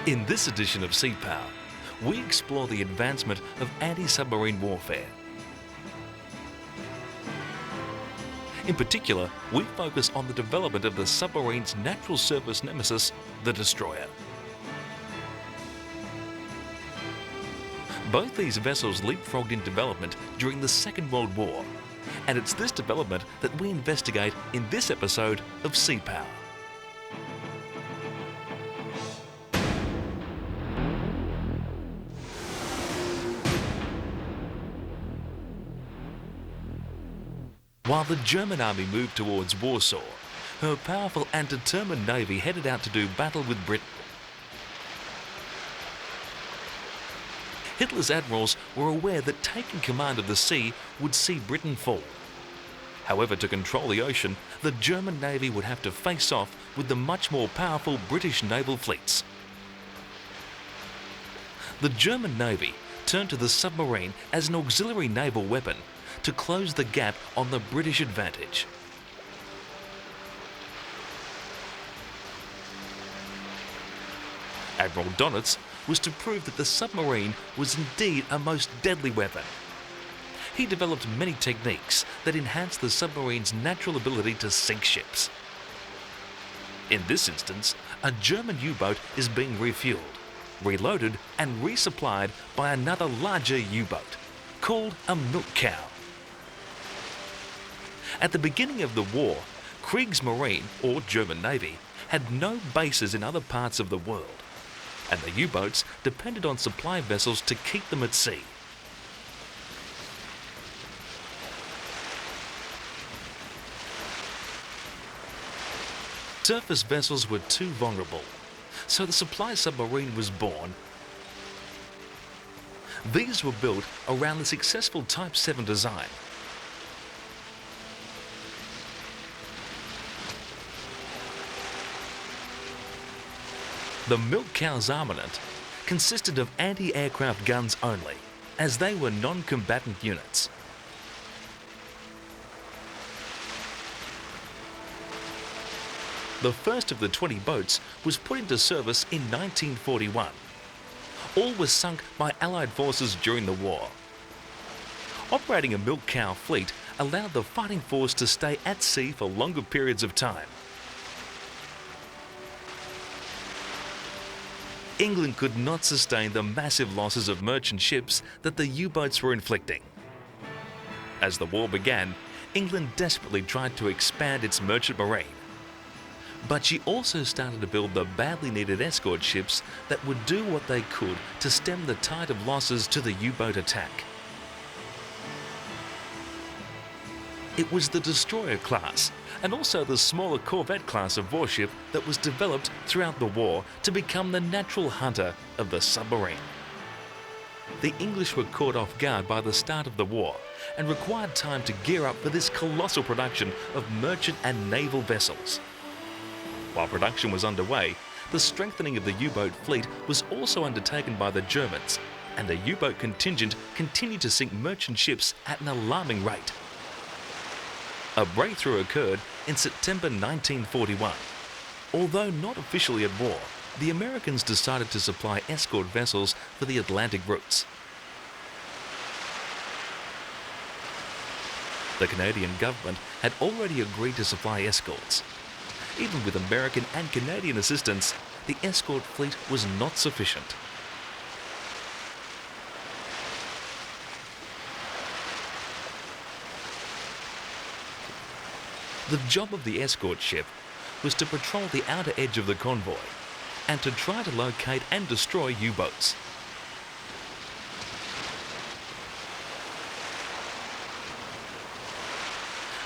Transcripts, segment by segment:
In this edition of Sea Power, we explore the advancement of anti-submarine warfare. In particular, we focus on the development of the submarine's natural surface nemesis, the destroyer. Both these vessels leapfrogged in development during the Second World War, and it's this development that we investigate in this episode of Sea Power. While the German army moved towards Warsaw, her powerful and determined navy headed out to do battle with Britain. Hitler's admirals were aware that taking command of the sea would see Britain fall. However, to control the ocean, the German navy would have to face off with the much more powerful British naval fleets. The German navy turned to the submarine as an auxiliary naval weapon to close the gap on the British advantage. Admiral Donitz was to prove that the submarine was indeed a most deadly weapon. He developed many techniques that enhanced the submarine's natural ability to sink ships. In this instance, a German U-boat is being refueled, reloaded and resupplied by another larger U-boat, called a milk cow. At the beginning of the war, Kriegsmarine, or German Navy, had no bases in other parts of the world, and the U-boats depended on supply vessels to keep them at sea. Surface vessels were too vulnerable, so the supply submarine was born. These were built around the successful Type 7 design. The milk cow's armament consisted of anti-aircraft guns only, as they were non-combatant units. The first of the 20 boats was put into service in 1941. All were sunk by Allied forces during the war. Operating a milk cow fleet allowed the fighting force to stay at sea for longer periods of time. England could not sustain the massive losses of merchant ships that the U-boats were inflicting. As the war began, England desperately tried to expand its merchant marine. But she also started to build the badly needed escort ships that would do what they could to stem the tide of losses to the U-boat attack. It was the destroyer class, and also the smaller Corvette class of warship that was developed throughout the war to become the natural hunter of the submarine. The English were caught off guard by the start of the war and required time to gear up for this colossal production of merchant and naval vessels. While production was underway, the strengthening of the U-boat fleet was also undertaken by the Germans, and the U-boat contingent continued to sink merchant ships at an alarming rate. A breakthrough occurred in September 1941. Although not officially at war, the Americans decided to supply escort vessels for the Atlantic routes. The Canadian government had already agreed to supply escorts. Even with American and Canadian assistance, the escort fleet was not sufficient. The job of the escort ship was to patrol the outer edge of the convoy and to try to locate and destroy U-boats.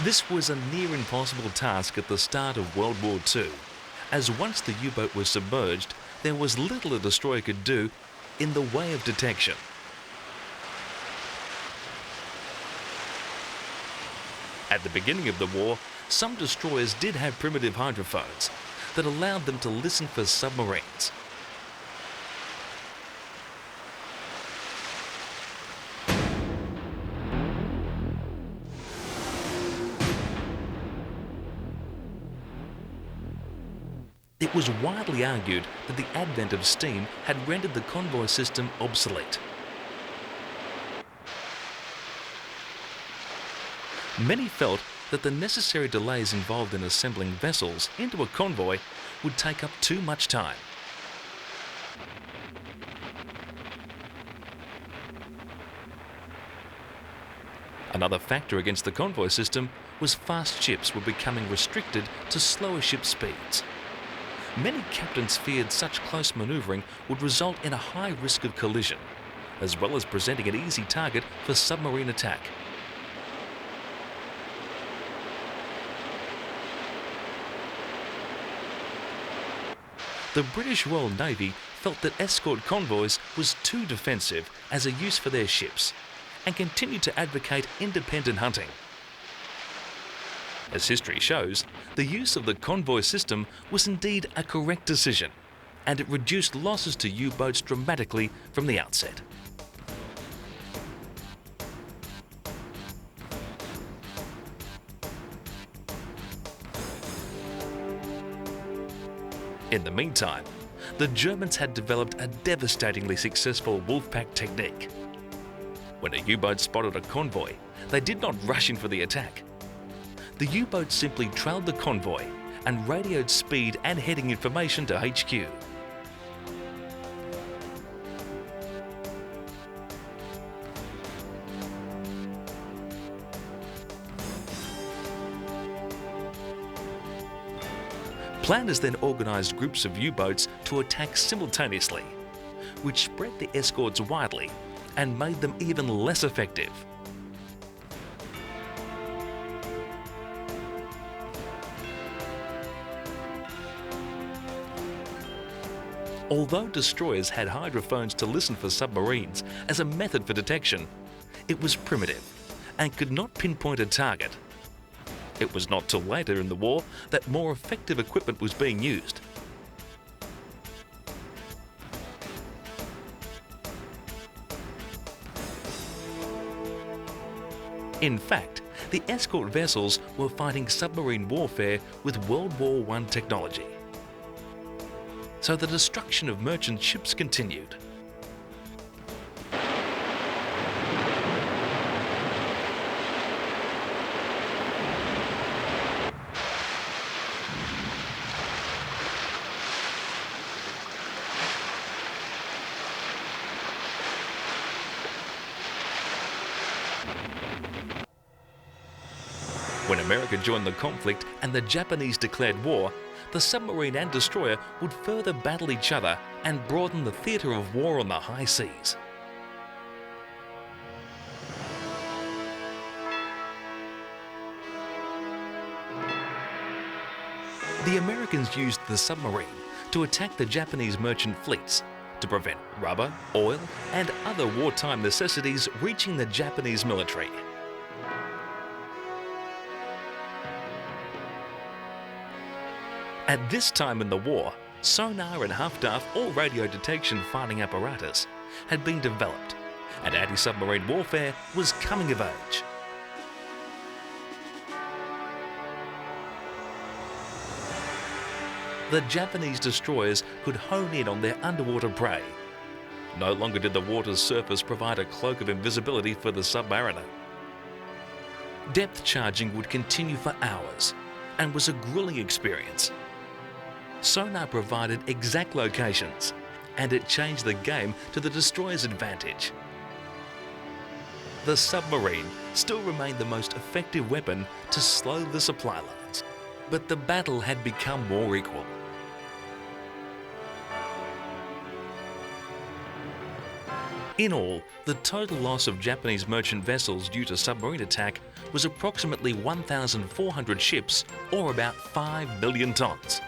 This was a near impossible task at the start of World War II, as once the U-boat was submerged, there was little a destroyer could do in the way of detection. At the beginning of the war, some destroyers did have primitive hydrophones that allowed them to listen for submarines. It was widely argued that the advent of steam had rendered the convoy system obsolete. Many felt that the necessary delays involved in assembling vessels into a convoy would take up too much time. Another factor against the convoy system was fast ships were becoming restricted to slower ship speeds. Many captains feared such close manoeuvring would result in a high risk of collision, as well as presenting an easy target for submarine attack. The British Royal Navy felt that escort convoys was too defensive as a use for their ships, and continued to advocate independent hunting. As history shows, the use of the convoy system was indeed a correct decision, and it reduced losses to U-boats dramatically from the outset. In the meantime, the Germans had developed a devastatingly successful wolfpack technique. When a U-boat spotted a convoy, they did not rush in for the attack. The U-boat simply trailed the convoy and radioed speed and heading information to HQ. Planners then organised groups of U-boats to attack simultaneously, which spread the escorts widely and made them even less effective. Although destroyers had hydrophones to listen for submarines as a method for detection, it was primitive and could not pinpoint a target. It was not till later in the war that more effective equipment was being used. In fact, the escort vessels were fighting submarine warfare with World War I technology. So the destruction of merchant ships continued. When America joined the conflict and the Japanese declared war, the submarine and destroyer would further battle each other and broaden the theatre of war on the high seas. The Americans used the submarine to attack the Japanese merchant fleets to prevent rubber, oil, and other wartime necessities reaching the Japanese military. At this time in the war, sonar and half-daff or radio detection fighting apparatus had been developed, and anti-submarine warfare was coming of age. The Japanese destroyers could hone in on their underwater prey. No longer did the water's surface provide a cloak of invisibility for the submariner. Depth charging would continue for hours and was a grueling experience. Sonar provided exact locations, and it changed the game to the destroyer's advantage. The submarine still remained the most effective weapon to slow the supply lines, but the battle had become more equal. In all, the total loss of Japanese merchant vessels due to submarine attack was approximately 1,400 ships, or about 5 million tons.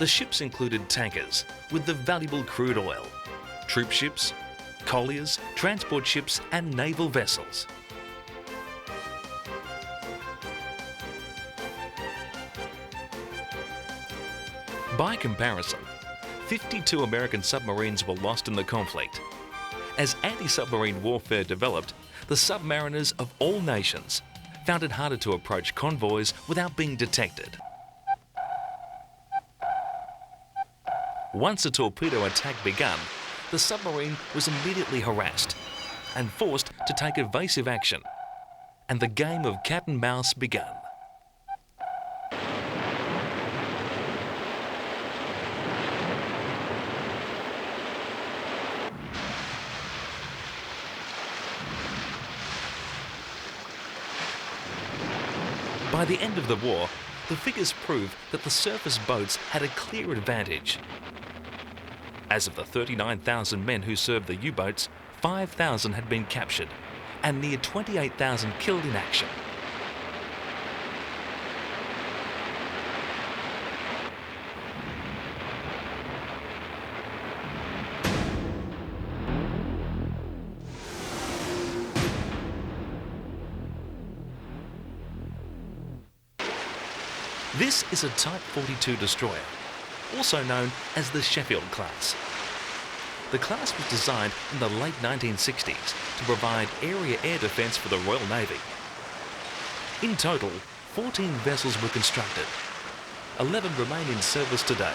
The ships included tankers with the valuable crude oil, troop ships, colliers, transport ships, and naval vessels. By comparison, 52 American submarines were lost in the conflict. As anti-submarine warfare developed, the submariners of all nations found it harder to approach convoys without being detected. Once a torpedo attack began, the submarine was immediately harassed and forced to take evasive action, and the game of cat and mouse began. By the end of the war, the figures prove that the surface boats had a clear advantage. As of the 39,000 men who served the U-boats, 5,000 had been captured and near 28,000 killed in action. This is a Type 42 destroyer, also known as the Sheffield class. The class was designed in the late 1960s to provide area air defence for the Royal Navy. In total, 14 vessels were constructed. 11 remain in service today.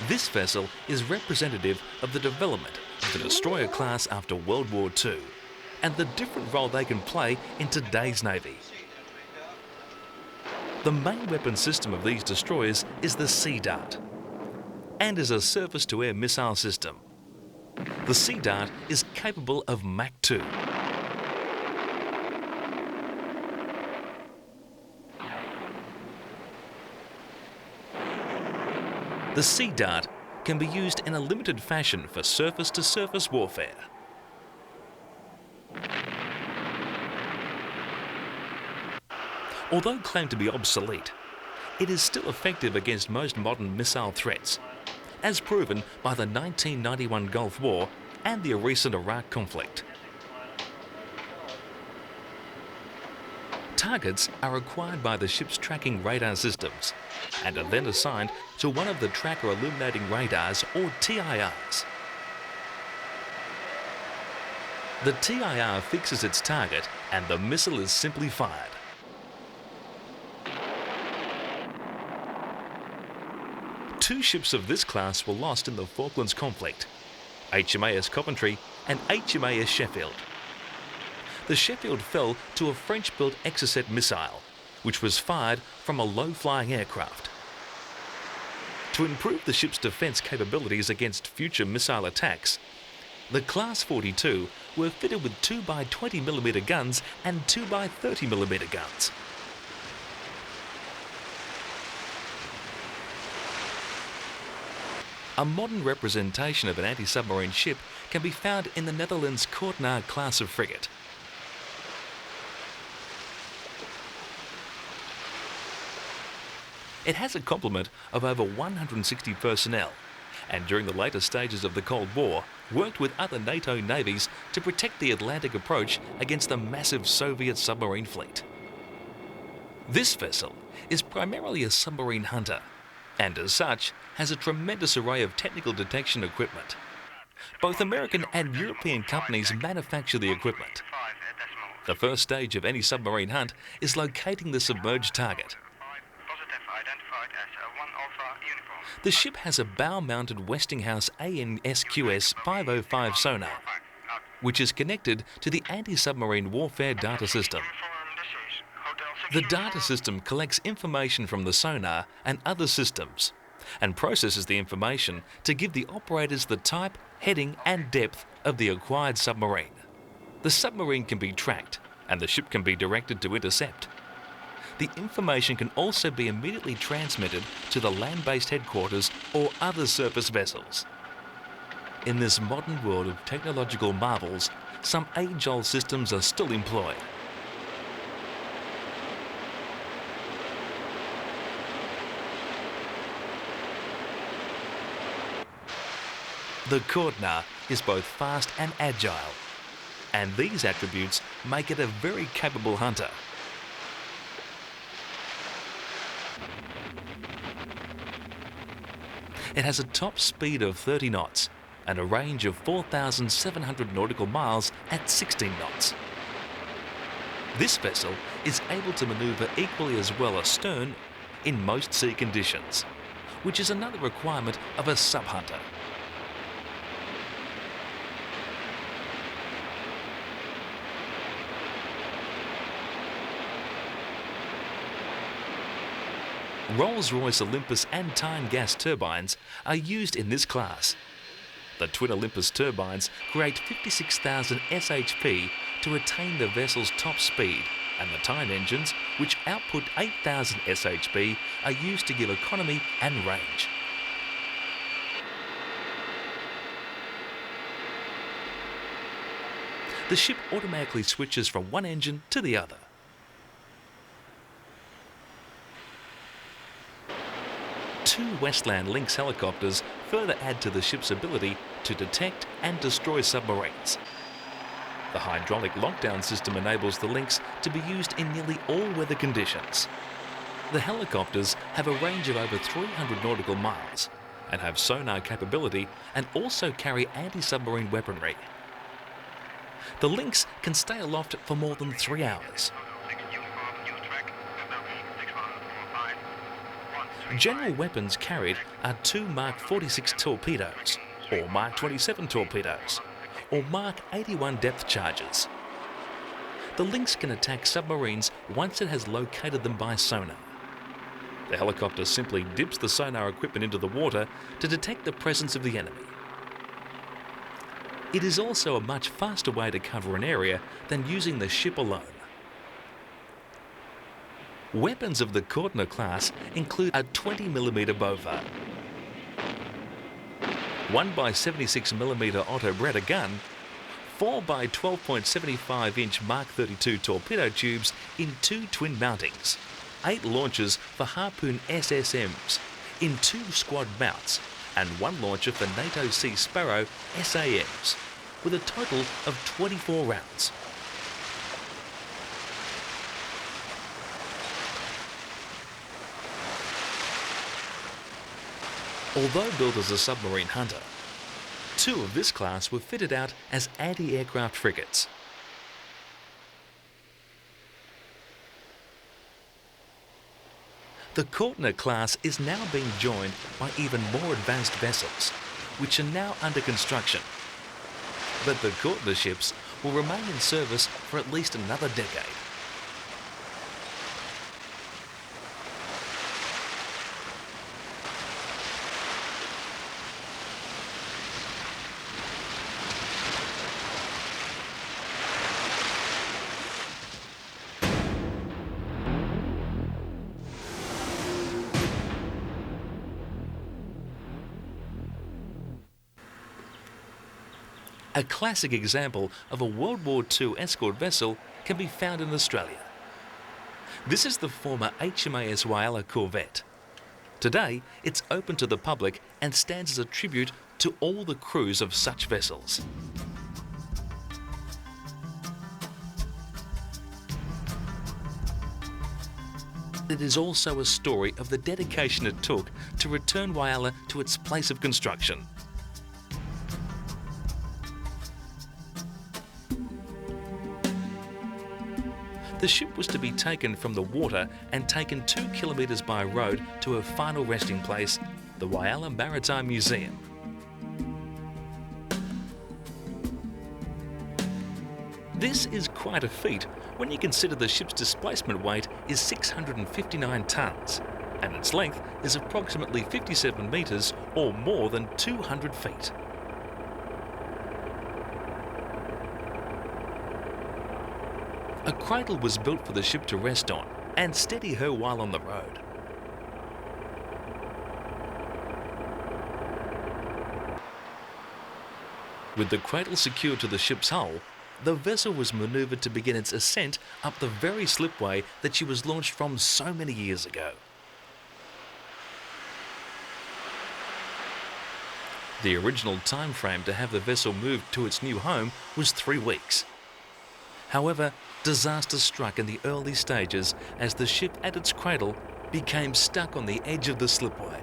This vessel is representative of the development of the destroyer class after World War II and the different role they can play in today's Navy. The main weapon system of these destroyers is the Sea Dart and is a surface-to-air missile system. The Sea Dart is capable of Mach 2. The Sea Dart can be used in a limited fashion for surface-to-surface warfare. Although claimed to be obsolete, it is still effective against most modern missile threats, as proven by the 1991 Gulf War and the recent Iraq conflict. Targets are acquired by the ship's tracking radar systems and are then assigned to one of the tracker illuminating radars, or TIRs. The TIR fixes its target and the missile is simply fired. Two ships of this class were lost in the Falklands conflict, HMAS Coventry and HMAS Sheffield. The Sheffield fell to a French-built Exocet missile, which was fired from a low-flying aircraft. To improve the ship's defence capabilities against future missile attacks, the Class 42 were fitted with 2x20mm guns and 2x30mm guns. A modern representation of an anti-submarine ship can be found in the Netherlands' Kortenaar class of frigate. It has a complement of over 160 personnel, and during the later stages of the Cold War, worked with other NATO navies to protect the Atlantic approach against the massive Soviet submarine fleet. This vessel is primarily a submarine hunter, and as such has a tremendous array of technical detection equipment. Both American and European companies manufacture the equipment. The first stage of any submarine hunt is locating the submerged target. The ship has a bow-mounted Westinghouse ANSQS 505 sonar, which is connected to the anti-submarine warfare data system. The data system collects information from the sonar and other systems and processes the information to give the operators the type, heading and depth of the acquired submarine. The submarine can be tracked and the ship can be directed to intercept. The information can also be immediately transmitted to the land-based headquarters or other surface vessels. In this modern world of technological marvels, some age-old systems are still employed. The Kortenaar is both fast and agile, and these attributes make it a very capable hunter. It has a top speed of 30 knots and a range of 4,700 nautical miles at 16 knots. This vessel is able to manoeuvre equally as well astern in most sea conditions, which is another requirement of a sub-hunter. Rolls-Royce Olympus and Tyne gas turbines are used in this class. The twin Olympus turbines create 56,000 shp to attain the vessel's top speed, and the Tyne engines, which output 8,000 shp, are used to give economy and range. The ship automatically switches from one engine to the other. Two Westland Lynx helicopters further add to the ship's ability to detect and destroy submarines. The hydraulic lockdown system enables the Lynx to be used in nearly all weather conditions. The helicopters have a range of over 300 nautical miles and have sonar capability and also carry anti-submarine weaponry. The Lynx can stay aloft for more than 3 hours. General weapons carried are 2 Mark 46 torpedoes, or Mark 27 torpedoes, or Mark 81 depth charges. The Lynx can attack submarines once it has located them by sonar. The helicopter simply dips the sonar equipment into the water to detect the presence of the enemy. It is also a much faster way to cover an area than using the ship alone. Weapons of the Corvettes class include a 20mm Bova, 1x76mm Otto Breda gun, 4x 12.75-inch Mark 32 torpedo tubes in 2 twin mountings, 8 launchers for Harpoon SSMs in 2 squad mounts, and 1 launcher for NATO Sea Sparrow SAMs, with a total of 24 rounds. Although built as a submarine hunter, 2 of this class were fitted out as anti-aircraft frigates. The Corvettes class is now being joined by even more advanced vessels, which are now under construction. But the Corvettes ships will remain in service for at least another decade. A classic example of a World War II escort vessel can be found in Australia. This is the former HMAS Whyalla Corvette. Today, it's open to the public and stands as a tribute to all the crews of such vessels. It is also a story of the dedication it took to return Whyalla to its place of construction. The ship was to be taken from the water and taken 2 kilometres by road to her final resting place, the Whyalla Maritime Museum. This is quite a feat when you consider the ship's displacement weight is 659 tonnes and its length is approximately 57 metres or more than 200 feet. A cradle was built for the ship to rest on and steady her while on the road. With the cradle secured to the ship's hull, the vessel was manoeuvred to begin its ascent up the very slipway that she was launched from so many years ago. The original time frame to have the vessel moved to its new home was 3 weeks. However, disaster struck in the early stages as the ship at its cradle became stuck on the edge of the slipway.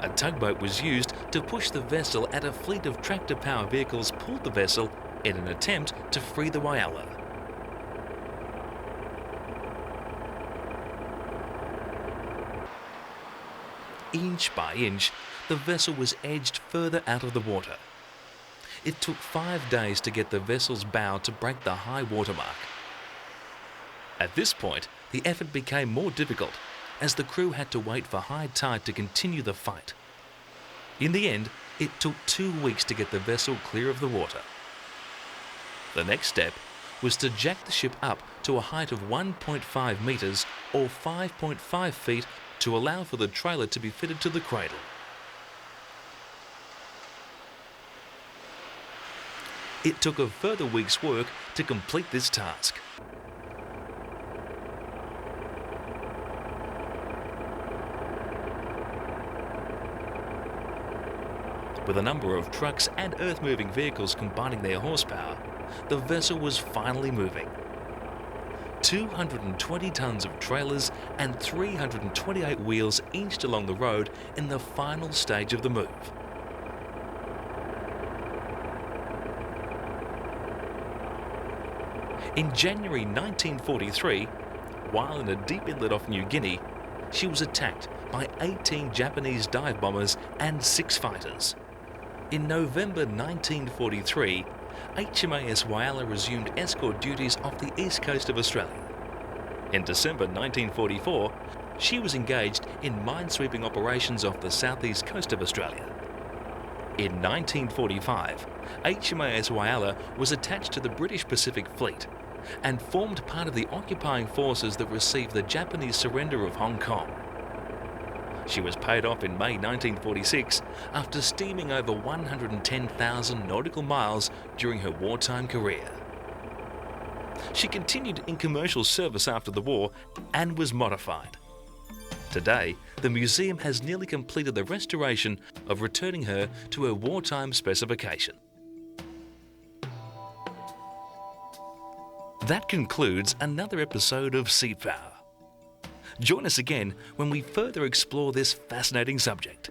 A tugboat was used to push the vessel and a fleet of tractor-power vehicles pulled the vessel in an attempt to free the Whyalla. inch by inch, the vessel was edged further out of the water. It took 5 days to get the vessel's bow to break the high water mark. At this point, the effort became more difficult, as the crew had to wait for high tide to continue the fight. In the end, it took 2 weeks to get the vessel clear of the water. The next step was to jack the ship up to a height of 1.5 metres or 5.5 feet to allow for the trailer to be fitted to the cradle. It took a further week's work to complete this task. With a number of trucks and earth-moving vehicles combining their horsepower, the vessel was finally moving. 220 tons of trailers and 328 wheels inched along the road in the final stage of the move. In January 1943, while in a deep inlet off New Guinea, she was attacked by 18 Japanese dive bombers and 6 fighters. In November 1943, HMAS Whyalla resumed escort duties off the east coast of Australia. In December 1944, she was engaged in minesweeping operations off the southeast coast of Australia. In 1945, HMAS Whyalla was attached to the British Pacific Fleet and formed part of the occupying forces that received the Japanese surrender of Hong Kong. She was paid off in May 1946 after steaming over 110,000 nautical miles during her wartime career. She continued in commercial service after the war and was modified. Today, the museum has nearly completed the restoration of returning her to her wartime specification. That concludes another episode of Sea Power. Join us again when we further explore this fascinating subject.